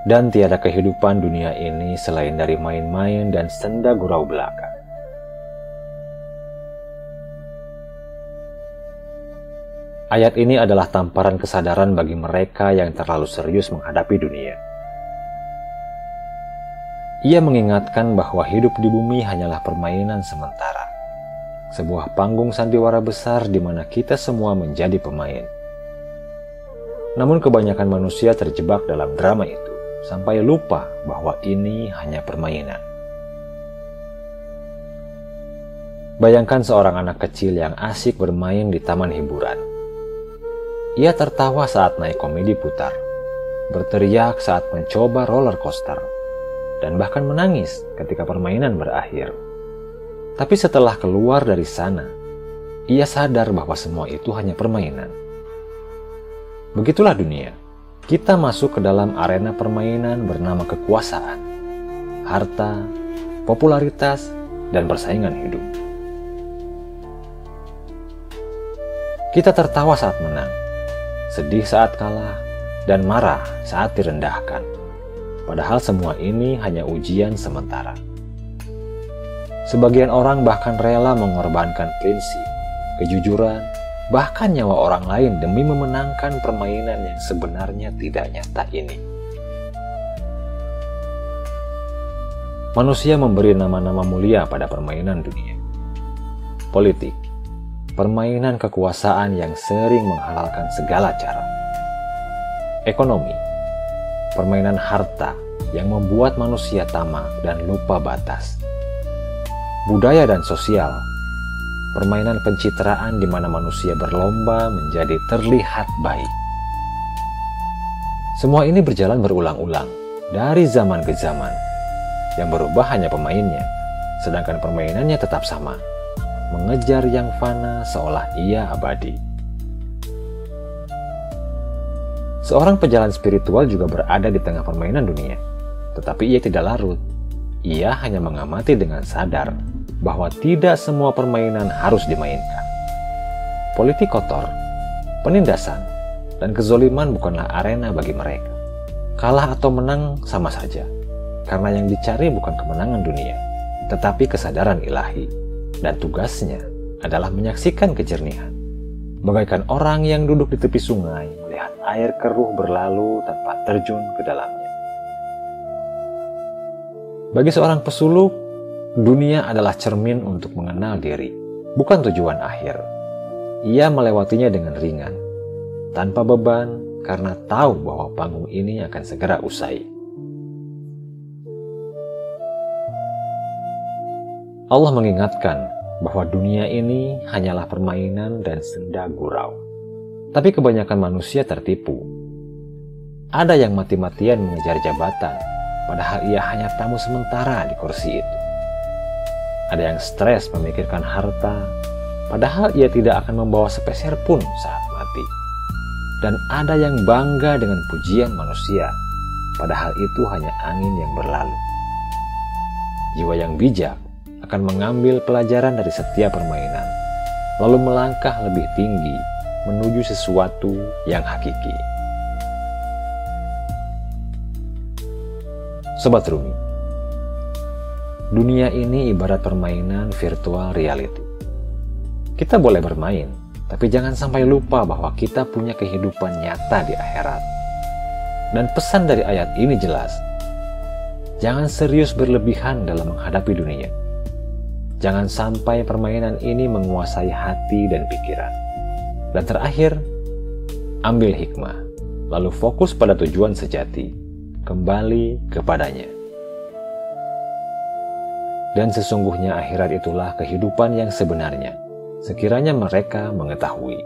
Dan tiada kehidupan dunia ini selain dari main-main dan senda gurau belaka. Ayat ini adalah tamparan kesadaran bagi mereka yang terlalu serius menghadapi dunia. Ia mengingatkan bahwa hidup di bumi hanyalah permainan sementara. Sebuah panggung sandiwara besar di mana kita semua menjadi pemain. Namun kebanyakan manusia terjebak dalam drama itu, sampai lupa bahwa ini hanya permainan. Bayangkan seorang anak kecil yang asik bermain di taman hiburan. Ia tertawa saat naik komedi putar, berteriak saat mencoba roller coaster, dan bahkan menangis ketika permainan berakhir. Tapi setelah keluar dari sana, ia sadar bahwa semua itu hanya permainan. Begitulah dunia. Kita masuk ke dalam arena permainan bernama kekuasaan, harta, popularitas, dan persaingan hidup. Kita tertawa saat menang, sedih saat kalah, dan marah saat direndahkan. Padahal semua ini hanya ujian sementara. Sebagian orang bahkan rela mengorbankan prinsip, kejujuran, bahkan nyawa orang lain demi memenangkan permainan yang sebenarnya tidak nyata ini. Manusia memberi nama-nama mulia pada permainan dunia. Politik, permainan kekuasaan yang sering menghalalkan segala cara. Ekonomi, permainan harta yang membuat manusia tamak dan lupa batas. Budaya dan sosial, permainan pencitraan di mana manusia berlomba menjadi terlihat baik. Semua ini berjalan berulang-ulang dari zaman ke zaman. Yang berubah hanya pemainnya, sedangkan permainannya tetap sama, mengejar yang fana seolah ia abadi. Seorang pejalan spiritual juga berada di tengah permainan dunia, tetapi ia tidak larut. Ia hanya mengamati dengan sadar bahwa tidak semua permainan harus dimainkan. Politik kotor, penindasan, dan kezoliman bukanlah arena bagi mereka. Kalah atau menang sama saja, karena yang dicari bukan kemenangan dunia, tetapi kesadaran ilahi, dan tugasnya adalah menyaksikan kejernihan. Bagaikan orang yang duduk di tepi sungai melihat air keruh berlalu tanpa terjun ke dalamnya. Bagi seorang pesuluk, dunia adalah cermin untuk mengenal diri, bukan tujuan akhir. Ia melewatinya dengan ringan, tanpa beban, karena tahu bahwa panggung ini akan segera usai. Allah mengingatkan bahwa dunia ini hanyalah permainan dan senda gurau. Tapi kebanyakan manusia tertipu. Ada yang mati-matian mengejar jabatan, padahal ia hanya tamu sementara di kursi itu. Ada yang stres memikirkan harta, padahal ia tidak akan membawa sepeser pun saat mati. Dan ada yang bangga dengan pujian manusia, padahal itu hanya angin yang berlalu. Jiwa yang bijak akan mengambil pelajaran dari setiap permainan, lalu melangkah lebih tinggi menuju sesuatu yang hakiki. Sobat Rumi, dunia ini ibarat permainan virtual reality. Kita boleh bermain, tapi jangan sampai lupa bahwa kita punya kehidupan nyata di akhirat. Dan pesan dari ayat ini jelas, jangan serius berlebihan dalam menghadapi dunia. Jangan sampai permainan ini menguasai hati dan pikiran. Dan terakhir, ambil hikmah, lalu fokus pada tujuan sejati, kembali kepadanya. Dan sesungguhnya akhirat itulah kehidupan yang sebenarnya, sekiranya mereka mengetahui.